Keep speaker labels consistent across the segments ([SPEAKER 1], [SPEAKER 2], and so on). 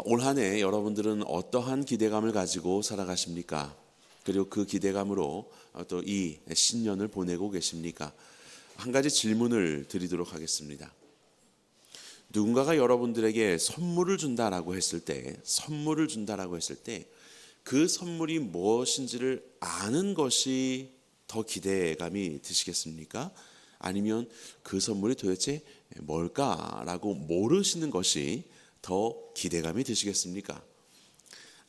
[SPEAKER 1] 올 한 해 여러분들은 어떠한 기대감을 가지고 살아가십니까? 그리고 그 기대감으로 또 이 신년을 보내고 계십니까? 한 가지 질문을 드리도록 하겠습니다. 누군가가 여러분들에게 선물을 준다라고 했을 때, 그 선물이 무엇인지를 아는 것이 더 기대감이 드시겠습니까? 아니면 그 선물이 도대체 뭘까라고 모르시는 것이 더 기대감이 드시겠습니까?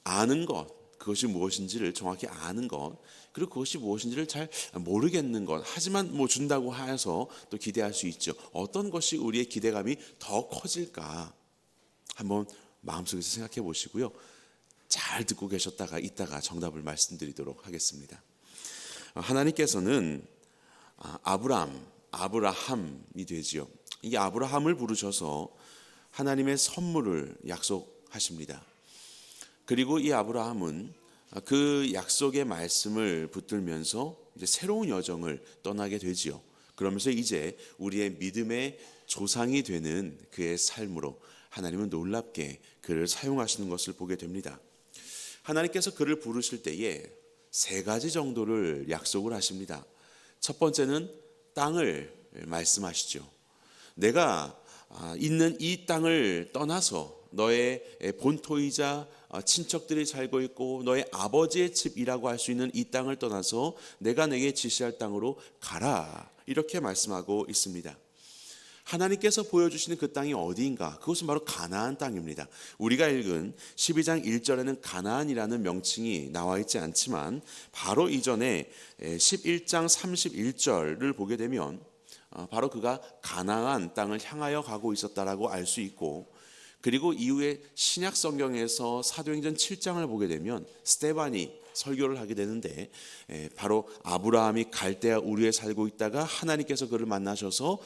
[SPEAKER 1] 아는 것, 그것이 무엇인지를 정확히 아는 것, 그리고 그것이 무엇인지를 잘 모르겠는 것, 하지만 뭐 준다고 해서 또 기대할 수 있죠. 어떤 것이 우리의 기대감이 더 커질까? 한번 마음속에서 생각해 보시고요. 잘 듣고 계셨다가 이따가 정답을 말씀드리도록 하겠습니다. 하나님께서는 아브라함이 되지요. 이 아브라함을 부르셔서 하나님의 선물을 약속하십니다. 그리고 이 아브라함은 그 약속의 말씀을 붙들면서 이제 새로운 여정을 떠나게 되지요. 그러면서 이제 우리의 믿음의 조상이 되는 그의 삶으로 하나님은 놀랍게 그를 사용하시는 것을 보게 됩니다. 하나님께서 그를 부르실 때에 세 가지 정도를 약속을 하십니다. 첫 번째는 땅을 말씀하시죠. 내가 있는 이 땅을 떠나서 너의 본토이자 친척들이 살고 있고 너의 아버지의 집이라고 할 수 있는 이 땅을 떠나서 내가 내게 지시할 땅으로 가라, 이렇게 말씀하고 있습니다. 하나님께서 보여주시는 그 땅이 어디인가? 그것은 바로 가나안 땅입니다. 우리가 읽은 12장 1절에는 가나안이라는 명칭이 나와 있지 않지만 바로 이전에 11장 31절을 보게 되면 바로 그가 가나안 땅을 향하여 가고 있었다라고 알 수 있고, 그리고 이후에 신약 성경에서 사도행전 7장을 보게 되면 스데반이 설교를 하게 되는데 바로 아브라함이 갈대아 우르에 살고 있다가 하나님께서 그를 만나셔서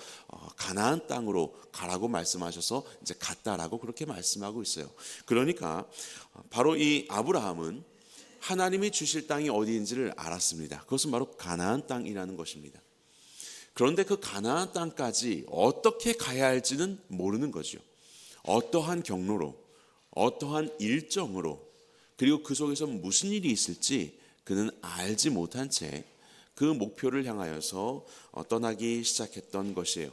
[SPEAKER 1] 가나안 땅으로 가라고 말씀하셔서 이제 갔다라고 그렇게 말씀하고 있어요. 그러니까 바로 이 아브라함은 하나님이 주실 땅이 어디인지를 알았습니다. 그것은 바로 가나안 땅이라는 것입니다. 그런데 그 가나안 땅까지 어떻게 가야 할지는 모르는 거죠. 어떠한 경로로, 어떠한 일정으로, 그리고 그 속에서 무슨 일이 있을지 그는 알지 못한 채 그 목표를 향하여서 떠나기 시작했던 것이에요.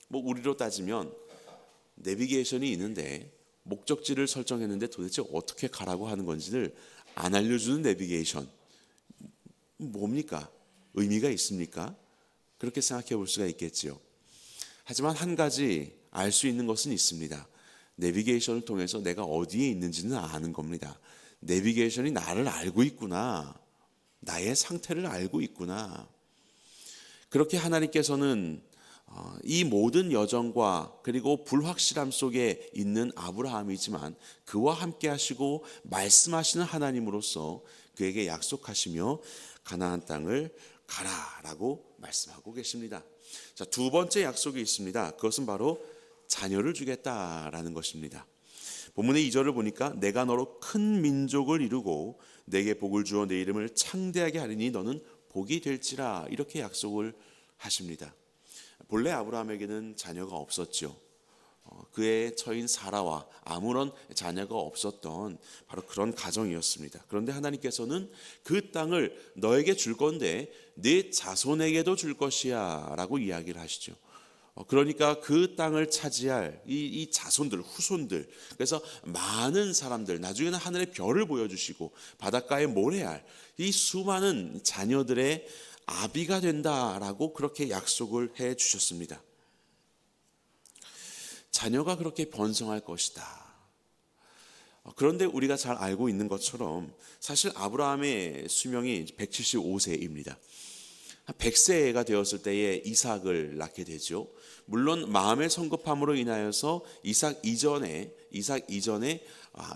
[SPEAKER 1] 뭐 우리로 따지면 내비게이션이 있는데 목적지를 설정했는데 도대체 어떻게 가라고 하는 건지를 안 알려주는 내비게이션, 뭡니까? 의미가 있습니까? 그렇게 생각해 볼 수가 있겠지요. 하지만 한 가지 알 수 있는 것은 있습니다. 내비게이션을 통해서 내가 어디에 있는지는 아는 겁니다. 내비게이션이 나를 알고 있구나, 나의 상태를 알고 있구나. 그렇게 하나님께서는 이 모든 여정과 그리고 불확실함 속에 있는 아브라함이지만 그와 함께 하시고 말씀하시는 하나님으로서 그에게 약속하시며 가나안 땅을 가라라고 말씀하고 계십니다. 자, 두 번째 약속이 있습니다. 그것은 바로 자녀를 주겠다라는 것입니다. 본문의 2절을 보니까 내가 너로 큰 민족을 이루고 내게 복을 주어 내 이름을 창대하게 하리니 너는 복이 될지라, 이렇게 약속을 하십니다. 본래 아브라함에게는 자녀가 없었죠. 그의 처인 사라와 아무런 자녀가 없었던 바로 그런 가정이었습니다. 그런데 하나님께서는 그 땅을 너에게 줄 건데 네 자손에게도 줄 것이야 라고 이야기를 하시죠. 그러니까 그 땅을 차지할 이 자손들, 후손들, 그래서 많은 사람들, 나중에는 하늘의 별을 보여주시고 바닷가에 모래알, 이 수많은 자녀들의 아비가 된다라고 그렇게 약속을 해 주셨습니다. 자녀가 그렇게 번성할 것이다. 그런데 우리가 잘 알고 있는 것처럼 사실 아브라함의 수명이 175세입니다. 100세가 되었을 때에 이삭을 낳게 되죠. 물론 마음의 성급함으로 인하여서 이삭 이전에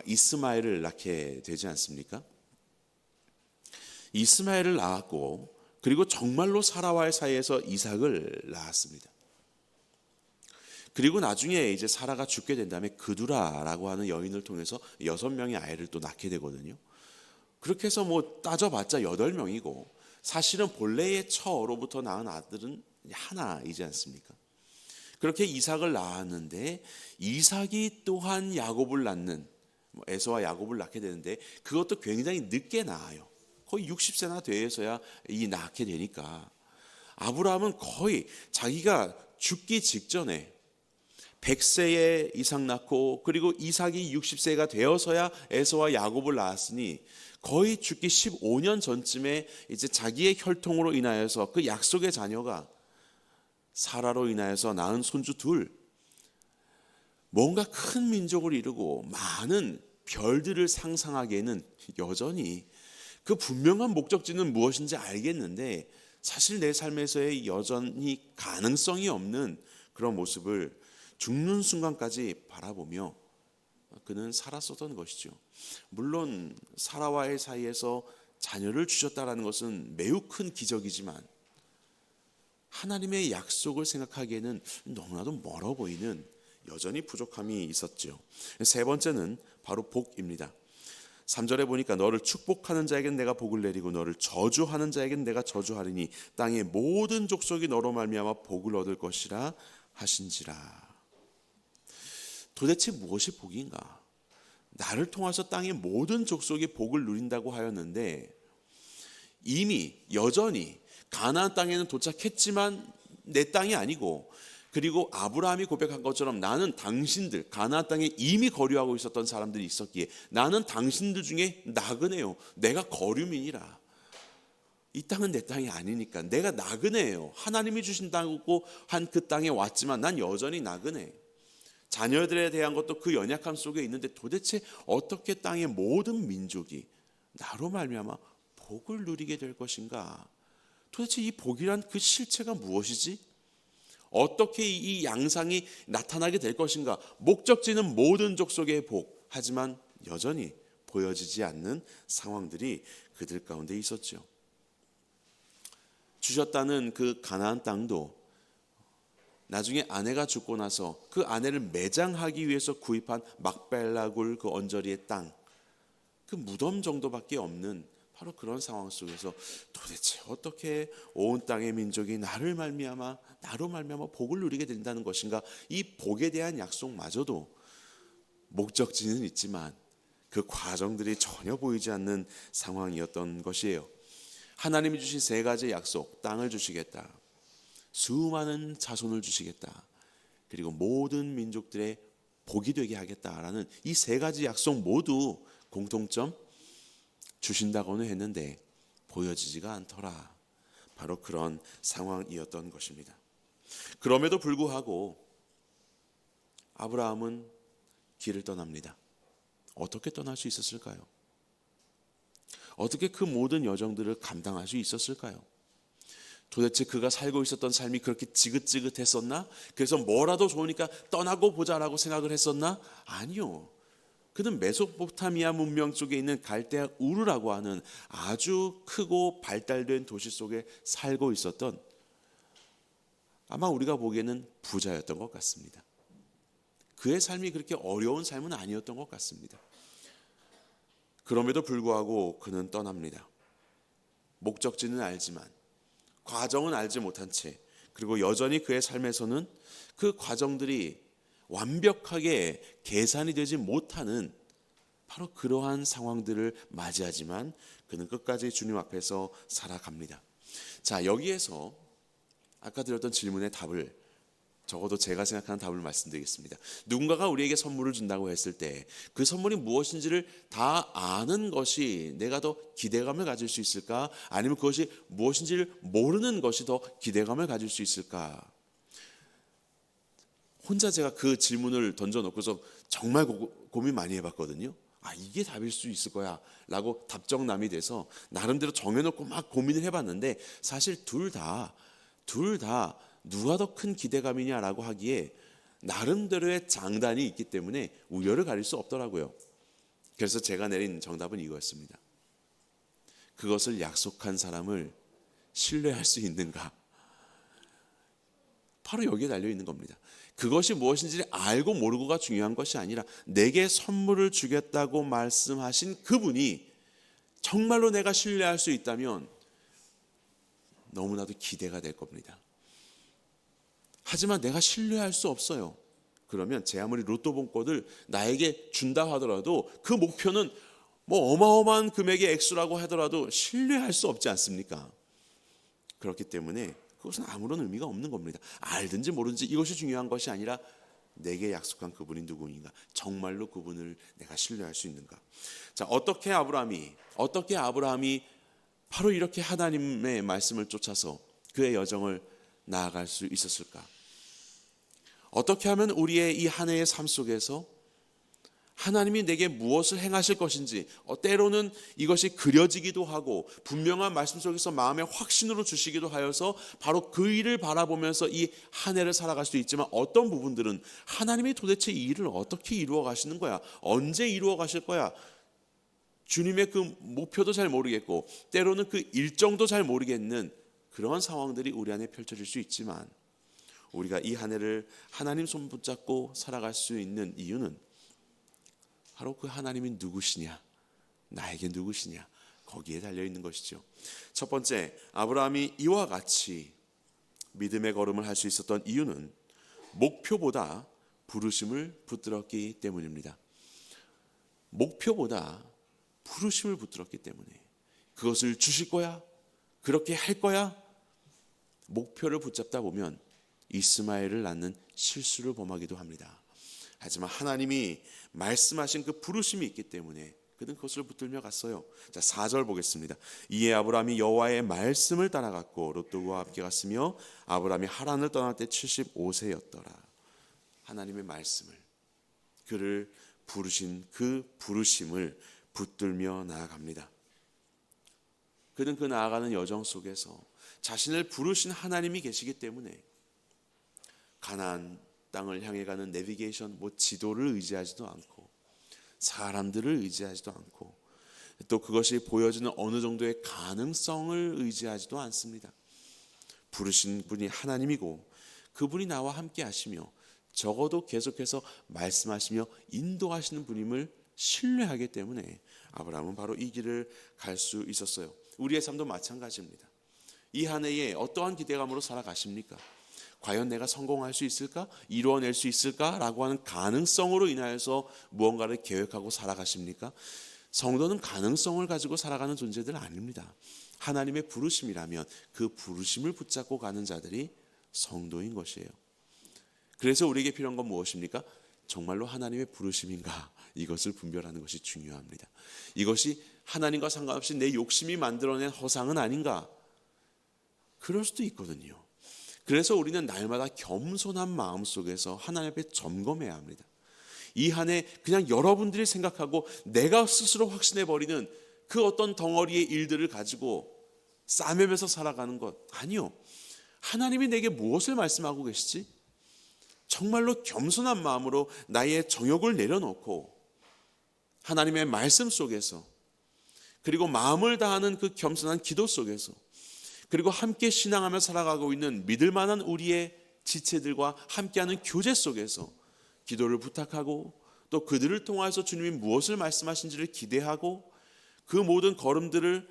[SPEAKER 1] 이스마엘을 낳게 되지 않습니까? 이스마엘을 낳았고 그리고 정말로 사라와의 사이에서 이삭을 낳았습니다. 그리고 나중에 이제 사라가 죽게 된 다음에 그두라라고 하는 여인을 통해서 6명의 아이를 또 낳게 되거든요. 그렇게 해서 뭐 따져봤자 8명이고 사실은 본래의 처로부터 낳은 아들은 하나이지 않습니까? 그렇게 이삭을 낳았는데 이삭이 또한 야곱을 낳는 에서와 야곱을 낳게 되는데 그것도 굉장히 늦게 낳아요. 거의 60세나 돼서야 이 낳게 되니까 아브라함은 거의 자기가 죽기 직전에 100세에 이삭 낳고 그리고 이삭이 60세가 되어서야 에서와 야곱을 낳았으니 거의 죽기 15년 전쯤에 이제 자기의 혈통으로 인하여서 그 약속의 자녀가 사라로 인하여서 낳은 손주 둘, 뭔가 큰 민족을 이루고 많은 별들을 상상하기에는 여전히 그 분명한 목적지는 무엇인지 알겠는데 사실 내 삶에서의 여전히 가능성이 없는 그런 모습을 죽는 순간까지 바라보며 그는 살았었던 것이죠. 물론 사라와의 사이에서 자녀를 주셨다라는 것은 매우 큰 기적이지만 하나님의 약속을 생각하기에는 너무나도 멀어 보이는 여전히 부족함이 있었죠. 세 번째는 바로 복입니다. 3절에 보니까 너를 축복하는 자에겐 내가 복을 내리고 너를 저주하는 자에겐 내가 저주하리니 땅의 모든 족속이 너로 말미암아 복을 얻을 것이라 하신지라. 도대체 무엇이 복인가? 나를 통해서 땅의 모든 족속이 복을 누린다고 하였는데 이미 여전히 가나안 땅에는 도착했지만 내 땅이 아니고 그리고 아브라함이 고백한 것처럼 나는 당신들 가나안 땅에 이미 거류하고 있었던 사람들이 있었기에 나는 당신들 중에 나그네요. 내가 거류민이라. 이 땅은 내 땅이 아니니까 내가 나그네예요. 하나님이 주신다고 한 그 땅에 왔지만 난 여전히 나그네. 자녀들에 대한 것도 그 연약함 속에 있는데 도대체 어떻게 땅의 모든 민족이 나로 말미암아 복을 누리게 될 것인가? 도대체 이 복이란 그 실체가 무엇이지? 어떻게 이 양상이 나타나게 될 것인가? 목적지는 모든 족속의 복, 하지만 여전히 보여지지 않는 상황들이 그들 가운데 있었죠. 주셨다는 그 가나안 땅도 나중에 아내가 죽고 나서 그 아내를 매장하기 위해서 구입한 막벨라굴 그 언저리의 땅, 그 무덤 정도밖에 없는 바로 그런 상황 속에서 도대체 어떻게 온 땅의 민족이 나로 말미암아 복을 누리게 된다는 것인가? 이 복에 대한 약속마저도 목적지는 있지만 그 과정들이 전혀 보이지 않는 상황이었던 것이에요. 하나님이 주신 세 가지 약속, 땅을 주시겠다, 수많은 자손을 주시겠다, 그리고 모든 민족들의 복이 되게 하겠다라는 이 세 가지 약속 모두 공통점, 주신다고는 했는데 보여지지가 않더라. 바로 그런 상황이었던 것입니다. 그럼에도 불구하고 아브라함은 길을 떠납니다. 어떻게 떠날 수 있었을까요? 어떻게 그 모든 여정들을 감당할 수 있었을까요? 도대체 그가 살고 있었던 삶이 그렇게 지긋지긋했었나? 그래서 뭐라도 좋으니까 떠나고 보자라고 생각을 했었나? 아니요. 그는 메소포타미아 문명 쪽에 있는 갈대아 우르라고 하는 아주 크고 발달된 도시 속에 살고 있었던, 아마 우리가 보기에는 부자였던 것 같습니다. 그의 삶이 그렇게 어려운 삶은 아니었던 것 같습니다. 그럼에도 불구하고 그는 떠납니다. 목적지는 알지만 과정은 알지 못한 채, 그리고 여전히 그의 삶에서는 그 과정들이 완벽하게 계산이 되지 못하는 바로 그러한 상황들을 맞이하지만 그는 끝까지 주님 앞에서 살아갑니다. 자, 여기에서 아까 드렸던 질문의 답을, 적어도 제가 생각하는 답을 말씀드리겠습니다. 누군가가 우리에게 선물을 준다고 했을 때 그 선물이 무엇인지를 다 아는 것이 내가 더 기대감을 가질 수 있을까? 아니면 그것이 무엇인지를 모르는 것이 더 기대감을 가질 수 있을까? 혼자 제가 그 질문을 던져놓고서 정말 고민 많이 해봤거든요. 이게 답일 수 있을 거야 라고 답정남이 돼서 나름대로 정해놓고 막 고민을 해봤는데 사실 둘 다 누가 더 큰 기대감이냐라고 하기에 나름대로의 장단이 있기 때문에 우열을 가릴 수 없더라고요. 그래서 제가 내린 정답은 이거였습니다. 그것을 약속한 사람을 신뢰할 수 있는가? 바로 여기에 달려있는 겁니다. 그것이 무엇인지 알고 모르고가 중요한 것이 아니라 내게 선물을 주겠다고 말씀하신 그분이 정말로 내가 신뢰할 수 있다면 너무나도 기대가 될 겁니다. 하지만 내가 신뢰할 수 없어요. 그러면 제 아무리 로또 복권을 나에게 준다 하더라도 그 목표는 뭐 어마어마한 금액의 액수라고 하더라도 신뢰할 수 없지 않습니까? 그렇기 때문에 그것은 아무런 의미가 없는 겁니다. 알든지 모르든지 이것이 중요한 것이 아니라 내게 약속한 그분이 누구인가, 정말로 그분을 내가 신뢰할 수 있는가. 자, 어떻게 아브라함이 바로 이렇게 하나님의 말씀을 쫓아서 그의 여정을 나아갈 수 있었을까? 어떻게 하면 우리의 이 한 해의 삶 속에서 하나님이 내게 무엇을 행하실 것인지, 때로는 이것이 그려지기도 하고 분명한 말씀 속에서 마음의 확신으로 주시기도 하여서 바로 그 일을 바라보면서 이 한 해를 살아갈 수도 있지만, 어떤 부분들은 하나님이 도대체 이 일을 어떻게 이루어 가시는 거야, 언제 이루어 가실 거야, 주님의 그 목표도 잘 모르겠고 때로는 그 일정도 잘 모르겠는 그런 상황들이 우리 안에 펼쳐질 수 있지만, 우리가 이 한 해를 하나님 손 붙잡고 살아갈 수 있는 이유는 바로 그 하나님이 누구시냐, 나에게 누구시냐, 거기에 달려있는 것이죠. 첫 번째, 아브라함이 이와 같이 믿음의 걸음을 할 수 있었던 이유는 목표보다 부르심을 붙들었기 때문입니다. 목표보다 부르심을 붙들었기 때문에, 그것을 주실 거야, 그렇게 할 거야, 목표를 붙잡다 보면 이스마엘을 낳는 실수를 범하기도 합니다. 하지만 하나님이 말씀하신 그 부르심이 있기 때문에 그는 그것을 붙들며 갔어요. 자, 4절 보겠습니다. 이에 아브라함이 여호와의 말씀을 따라갔고 롯도 함께 갔으며 아브라함이 하란을 떠날 때 75세였더라. 하나님의 말씀을, 그를 부르신 그 부르심을 붙들며 나아갑니다. 그는 그 나아가는 여정 속에서 자신을 부르신 하나님이 계시기 때문에 가나안 땅을 향해 가는 내비게이션, 지도를 의지하지도 않고 사람들을 의지하지도 않고 또 그것이 보여주는 어느 정도의 가능성을 의지하지도 않습니다. 부르신 분이 하나님이고 그분이 나와 함께 하시며 적어도 계속해서 말씀하시며 인도하시는 분임을 신뢰하기 때문에 아브라함은 바로 이 길을 갈 수 있었어요. 우리의 삶도 마찬가지입니다. 이 한 해에 어떠한 기대감으로 살아가십니까? 과연 내가 성공할 수 있을까? 이루어낼 수 있을까? 라고 하는 가능성으로 인하여서 무언가를 계획하고 살아가십니까? 성도는 가능성을 가지고 살아가는 존재들 아닙니다. 하나님의 부르심이라면 그 부르심을 붙잡고 가는 자들이 성도인 것이에요. 그래서 우리에게 필요한 건 무엇입니까? 정말로 하나님의 부르심인가? 이것을 분별하는 것이 중요합니다. 이것이 하나님과 상관없이 내 욕심이 만들어낸 허상은 아닌가? 그럴 수도 있거든요. 그래서 우리는 날마다 겸손한 마음 속에서 하나님 앞에 점검해야 합니다. 이 한 해 그냥 여러분들이 생각하고 내가 스스로 확신해버리는 그 어떤 덩어리의 일들을 가지고 싸매면서 살아가는 것 아니요. 하나님이 내게 무엇을 말씀하고 계시지? 정말로 겸손한 마음으로 나의 정욕을 내려놓고 하나님의 말씀 속에서, 그리고 마음을 다하는 그 겸손한 기도 속에서, 그리고 함께 신앙하며 살아가고 있는 믿을 만한 우리의 지체들과 함께하는 교제 속에서 기도를 부탁하고 또 그들을 통해서 주님이 무엇을 말씀하신지를 기대하고 그 모든 걸음들을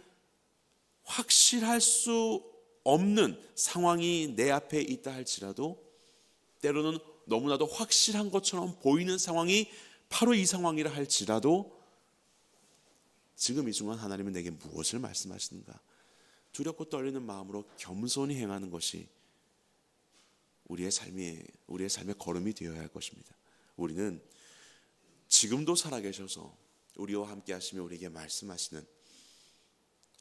[SPEAKER 1] 확실할 수 없는 상황이 내 앞에 있다 할지라도 때로는 너무나도 확실한 것처럼 보이는 상황이 바로 이 상황이라 할지라도 지금 이 순간 하나님은 내게 무엇을 말씀하시는가? 두렵고 떨리는 마음으로 겸손히 행하는 것이 우리의 삶의 걸음이 되어야 할 것입니다. 우리는 지금도 살아계셔서 우리와 함께 하시며 우리에게 말씀하시는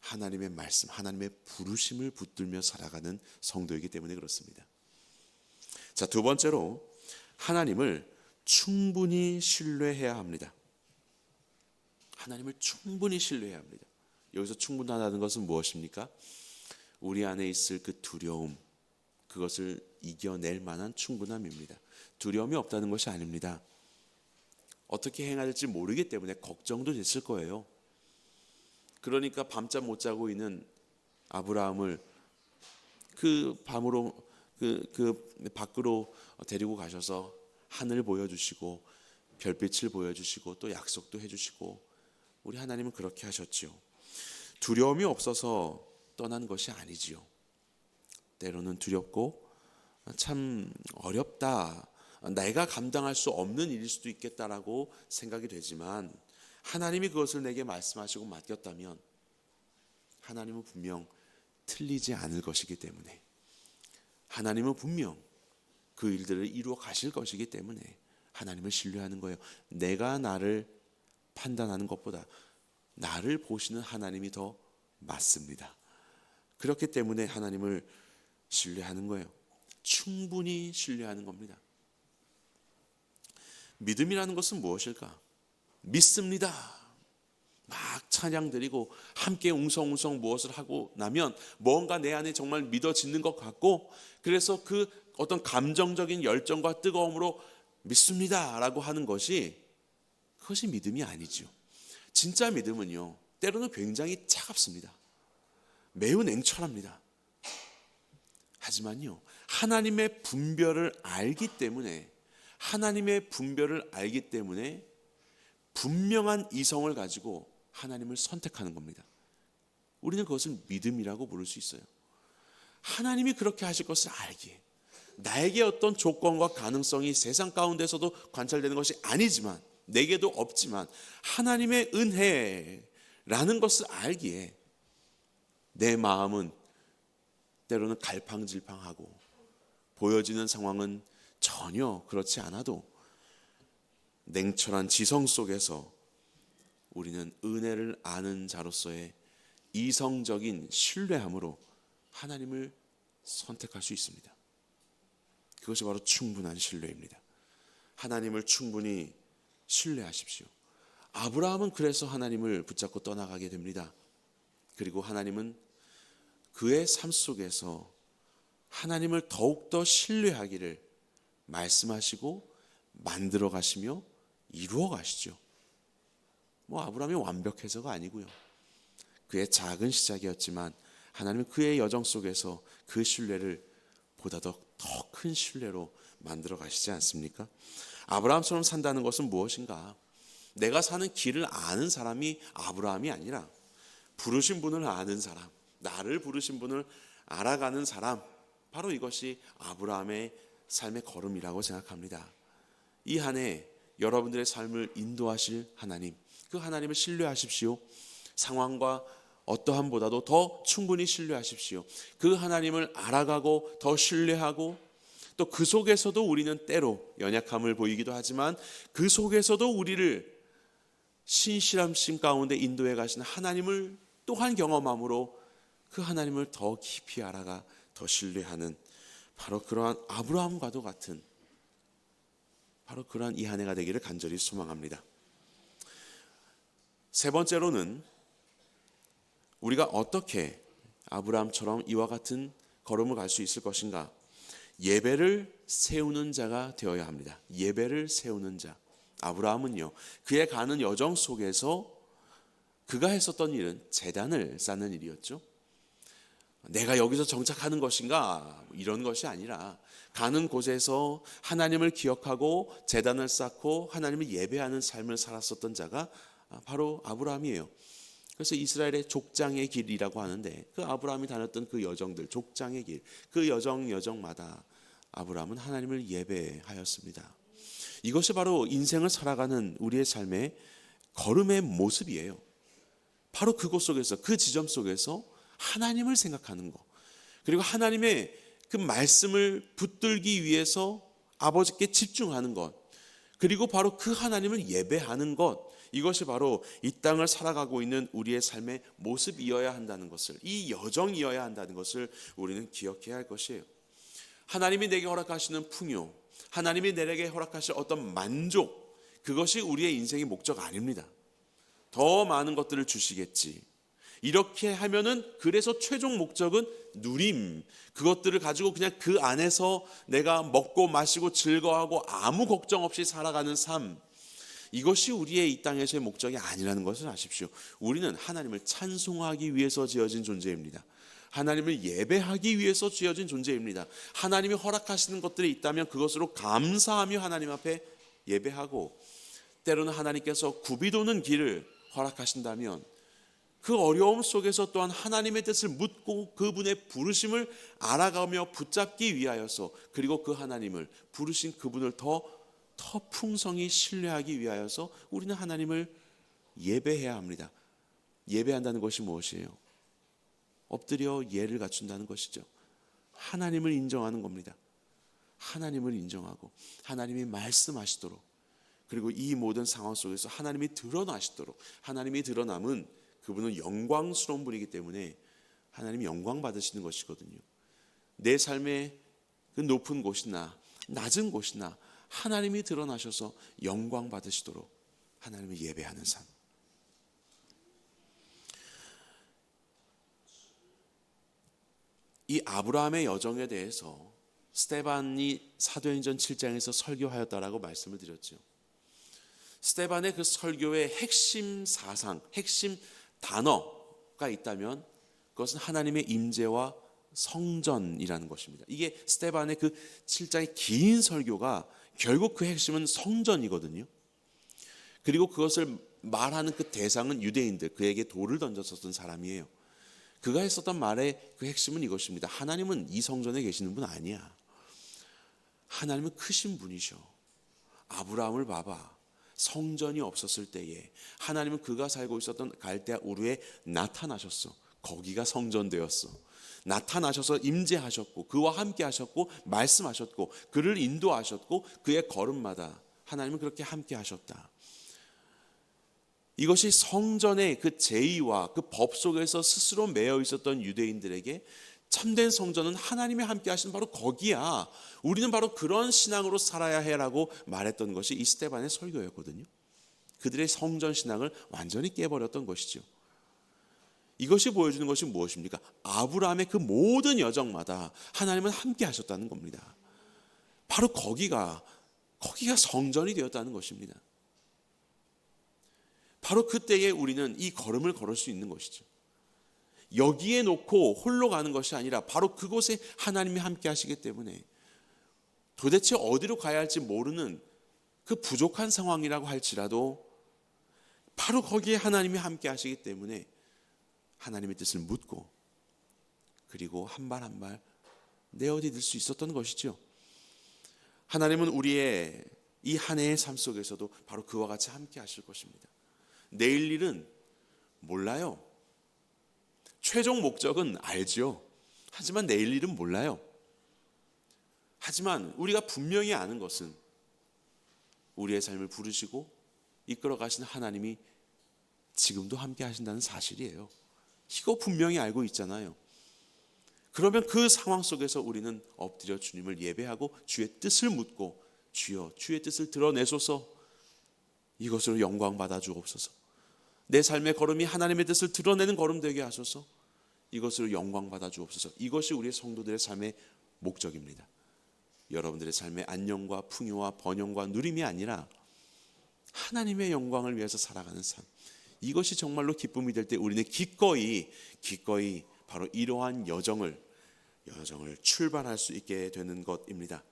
[SPEAKER 1] 하나님의 말씀, 하나님의 부르심을 붙들며 살아가는 성도이기 때문에 그렇습니다. 자, 두 번째로 하나님을 충분히 신뢰해야 합니다. 하나님을 충분히 신뢰해야 합니다. 여기서 충분하다는 것은 무엇입니까? 우리 안에 있을 그 두려움, 그것을 이겨낼 만한 충분함입니다. 두려움이 없다는 것이 아닙니다. 어떻게 행해야 될지 모르기 때문에 걱정도 됐을 거예요. 그러니까 밤잠 못 자고 있는 아브라함을 그 밤으로 그 밖으로 데리고 가셔서 하늘 보여주시고 별빛을 보여주시고 또 약속도 해주시고, 우리 하나님은 그렇게 하셨지요. 두려움이 없어서 떠난 것이 아니지요. 때로는 두렵고 참 어렵다, 내가 감당할 수 없는 일일 수도 있겠다라고 생각이 되지만 하나님이 그것을 내게 말씀하시고 맡겼다면 하나님은 분명 틀리지 않을 것이기 때문에, 하나님은 분명 그 일들을 이루어 가실 것이기 때문에 하나님을 신뢰하는 거예요. 내가 나를 판단하는 것보다 나를 보시는 하나님이 더 맞습니다. 그렇기 때문에 하나님을 신뢰하는 거예요. 충분히 신뢰하는 겁니다. 믿음이라는 것은 무엇일까? 믿습니다. 막 찬양 드리고 함께 웅성웅성 무엇을 하고 나면 뭔가 내 안에 정말 믿어지는 것 같고, 그래서 그 어떤 감정적인 열정과 뜨거움으로 믿습니다 라고 하는 것이, 그것이 믿음이 아니죠. 진짜 믿음은요, 때로는 굉장히 차갑습니다. 매우 냉철합니다. 하지만요, 하나님의 분별을 알기 때문에, 하나님의 분별을 알기 때문에 분명한 이성을 가지고 하나님을 선택하는 겁니다. 우리는 그것을 믿음이라고 부를 수 있어요. 하나님이 그렇게 하실 것을 알기에, 나에게 어떤 조건과 가능성이 세상 가운데서도 관찰되는 것이 아니지만, 내게도 없지만 하나님의 은혜라는 것을 알기에 내 마음은 때로는 갈팡질팡하고 보여지는 상황은 전혀 그렇지 않아도 냉철한 지성 속에서 우리는 은혜를 아는 자로서의 이성적인 신뢰함으로 하나님을 선택할 수 있습니다. 그것이 바로 충분한 신뢰입니다. 하나님을 충분히 신뢰하십시오. 아브라함은 그래서 하나님을 붙잡고 떠나가게 됩니다. 그리고 하나님은 그의 삶 속에서 하나님을 더욱더 신뢰하기를 말씀하시고 만들어 가시며 이루어 가시죠. 아브라함이 완벽해서가 아니고요, 그의 작은 시작이었지만 하나님은 그의 여정 속에서 그 신뢰를 보다 더 큰 신뢰로 만들어 가시지 않습니까? 아브라함처럼 산다는 것은 무엇인가? 내가 사는 길을 아는 사람이 아브라함이 아니라 부르신 분을 아는 사람, 나를 부르신 분을 알아가는 사람, 바로 이것이 아브라함의 삶의 걸음이라고 생각합니다. 이 한 해 여러분들의 삶을 인도하실 하나님, 그 하나님을 신뢰하십시오. 상황과 어떠함보다도 더 충분히 신뢰하십시오. 그 하나님을 알아가고 더 신뢰하고, 또 그 속에서도 우리는 때로 연약함을 보이기도 하지만 그 속에서도 우리를 신실함 가운데 인도해 가시는 하나님을 또한 경험함으로 그 하나님을 더 깊이 알아가 더 신뢰하는, 바로 그러한 아브라함과도 같은, 바로 그러한 이 한 해가 되기를 간절히 소망합니다. 세 번째로는 우리가 어떻게 아브라함처럼 이와 같은 걸음을 갈 수 있을 것인가? 예배를 세우는 자가 되어야 합니다. 예배를 세우는 자. 아브라함은요, 그의 가는 여정 속에서 그가 했었던 일은 제단을 쌓는 일이었죠. 내가 여기서 정착하는 것인가, 이런 것이 아니라 가는 곳에서 하나님을 기억하고 제단을 쌓고 하나님을 예배하는 삶을 살았었던 자가 바로 아브라함이에요. 그래서 이스라엘의 족장의 길이라고 하는데, 그 아브라함이 다녔던 그 여정들, 족장의 길, 그 여정마다 아브라함은 하나님을 예배하였습니다. 이것이 바로 인생을 살아가는 우리의 삶의 걸음의 모습이에요. 바로 그곳 속에서, 그 지점 속에서 하나님을 생각하는 것, 그리고 하나님의 그 말씀을 붙들기 위해서 아버지께 집중하는 것, 그리고 바로 그 하나님을 예배하는 것, 이것이 바로 이 땅을 살아가고 있는 우리의 삶의 모습이어야 한다는 것을, 이 여정이어야 한다는 것을 우리는 기억해야 할 것이에요. 하나님이 내게 허락하시는 풍요, 하나님이 내게 허락하실 어떤 만족, 그것이 우리의 인생의 목적 아닙니다. 더 많은 것들을 주시겠지, 이렇게 하면은, 그래서 최종 목적은 누림, 그것들을 가지고 그냥 그 안에서 내가 먹고 마시고 즐거워하고 아무 걱정 없이 살아가는 삶, 이것이 우리의 이 땅에서의 목적이 아니라는 것을 아십시오. 우리는 하나님을 찬송하기 위해서 지어진 존재입니다. 하나님을 예배하기 위해서 지어진 존재입니다. 하나님이 허락하시는 것들이 있다면 그것으로 감사하며 하나님 앞에 예배하고, 때로는 하나님께서 굽이도는 길을 허락하신다면 그 어려움 속에서 또한 하나님의 뜻을 묻고 그분의 부르심을 알아가며 붙잡기 위하여서, 그리고 그 하나님을 부르신 그분을 더 풍성히 신뢰하기 위하여서 우리는 하나님을 예배해야 합니다. 예배한다는 것이 무엇이에요? 엎드려 예를 갖춘다는 것이죠. 하나님을 인정하는 겁니다. 하나님을 인정하고 하나님이 말씀하시도록, 그리고 이 모든 상황 속에서 하나님이 드러나시도록, 하나님이 드러남은 그분은 영광스러운 분이기 때문에 하나님이 영광 받으시는 것이거든요. 내 삶의 그 높은 곳이나 낮은 곳이나 하나님이 드러나셔서 영광 받으시도록 하나님을 예배하는 삶. 이 아브라함의 여정에 대해서 스데반이 사도행전 7장에서 설교하였다라고 말씀을 드렸죠. 스데반의 그 설교의 핵심 사상, 핵심 단어가 있다면 그것은 하나님의 임재와 성전이라는 것입니다. 이게 스데반의 그 7장의 긴 설교가 결국 그 핵심은 성전이거든요. 그리고 그것을 말하는 그 대상은 유대인들, 그에게 돌을 던졌었던 사람이에요. 그가 했었던 말의 그 핵심은 이것입니다. 하나님은 이 성전에 계시는 분 아니야. 하나님은 크신 분이셔. 아브라함을 봐봐. 성전이 없었을 때에 하나님은 그가 살고 있었던 갈대아 우르에 나타나셨어. 거기가 성전 되었어. 나타나셔서 임재하셨고 그와 함께 하셨고 말씀하셨고 그를 인도하셨고 그의 걸음마다 하나님은 그렇게 함께 하셨다. 이것이 성전의 그 제의와 그 법 속에서 스스로 매여 있었던 유대인들에게 참된 성전은 하나님이 함께 하시는 바로 거기야. 우리는 바로 그런 신앙으로 살아야 해라고 말했던 것이 이 스데반의 설교였거든요. 그들의 성전 신앙을 완전히 깨버렸던 것이죠. 이것이 보여주는 것이 무엇입니까? 아브라함의 그 모든 여정마다 하나님은 함께 하셨다는 겁니다. 바로 거기가 성전이 되었다는 것입니다. 바로 그때에 우리는 이 걸음을 걸을 수 있는 것이죠. 여기에 놓고 홀로 가는 것이 아니라 바로 그곳에 하나님이 함께 하시기 때문에 도대체 어디로 가야 할지 모르는 그 부족한 상황이라고 할지라도 바로 거기에 하나님이 함께 하시기 때문에 하나님의 뜻을 묻고 그리고 한 발 한 발 내어디딜 수 있었던 것이죠. 하나님은 우리의 이 한 해의 삶 속에서도 바로 그와 같이 함께 하실 것입니다. 내일 일은 몰라요. 최종 목적은 알죠. 하지만 내일 일은 몰라요. 하지만 우리가 분명히 아는 것은 우리의 삶을 부르시고 이끌어 가시는 하나님이 지금도 함께 하신다는 사실이에요. 이거 분명히 알고 있잖아요. 그러면 그 상황 속에서 우리는 엎드려 주님을 예배하고 주의 뜻을 묻고 주여 주의 뜻을 드러내소서, 이것으로 영광 받아 주옵소서, 내 삶의 걸음이 하나님의 뜻을 드러내는 걸음 되게 하소서, 이것으로 영광 받아 주옵소서. 이것이 우리 성도들의 삶의 목적입니다. 여러분들의 삶의 안녕과 풍요와 번영과 누림이 아니라 하나님의 영광을 위해서 살아가는 삶, 이것이 정말로 기쁨이 될 때 우리는 기꺼이 바로 이러한 여정을 출발할 수 있게 되는 것입니다.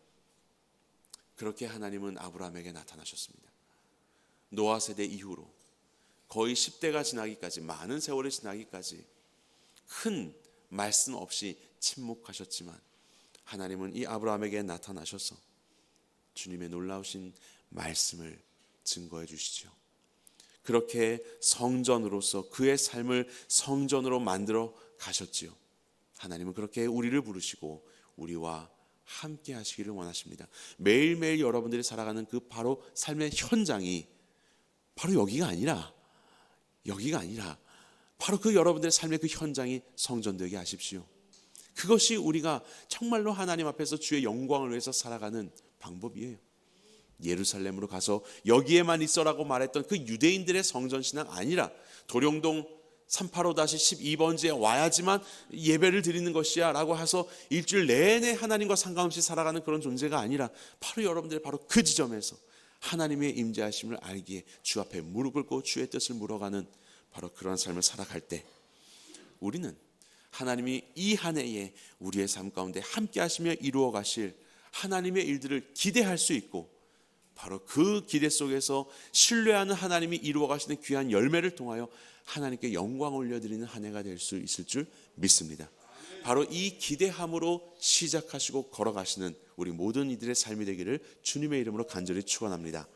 [SPEAKER 1] 그렇게 하나님은 아브라함에게 나타나셨습니다. 노아 세대 이후로 거의 10대가 지나기까지, 많은 세월이 지나기까지 큰 말씀 없이 침묵하셨지만 하나님은 이 아브라함에게 나타나셔서 주님의 놀라우신 말씀을 증거해 주시죠. 그렇게 성전으로서 그의 삶을 성전으로 만들어 가셨지요. 하나님은 그렇게 우리를 부르시고 우리와 함께 하시기를 원하십니다. 매일매일 여러분들이 살아가는 그 바로 삶의 현장이 바로 여기가 아니라 바로 그 여러분들의 삶의 그 현장이 성전되게 하십시오. 그것이 우리가 정말로 하나님 앞에서 주의 영광을 위해서 살아가는 방법이에요. 예루살렘으로 가서 여기에만 있어라고 말했던 그 유대인들의 성전 신앙 아니라 도룡동 385-12번지에 와야지만 예배를 드리는 것이야 라고 해서 일주일 내내 하나님과 상관없이 살아가는 그런 존재가 아니라 바로 여러분들이 바로 그 지점에서 하나님의 임재하심을 알기에 주 앞에 무릎 꿇고 주의 뜻을 물어가는 바로 그런 삶을 살아갈 때 우리는 하나님이 이 한 해에 우리의 삶 가운데 함께 하시며 이루어 가실 하나님의 일들을 기대할 수 있고 바로 그 기대 속에서 신뢰하는 하나님이 이루어 가시는 귀한 열매를 통하여 하나님께 영광 올려드리는 한 해가 될 수 있을 줄 믿습니다. 바로 이 기대함으로 시작하시고 걸어가시는 우리 모든 이들의 삶이 되기를 주님의 이름으로 간절히 축원합니다.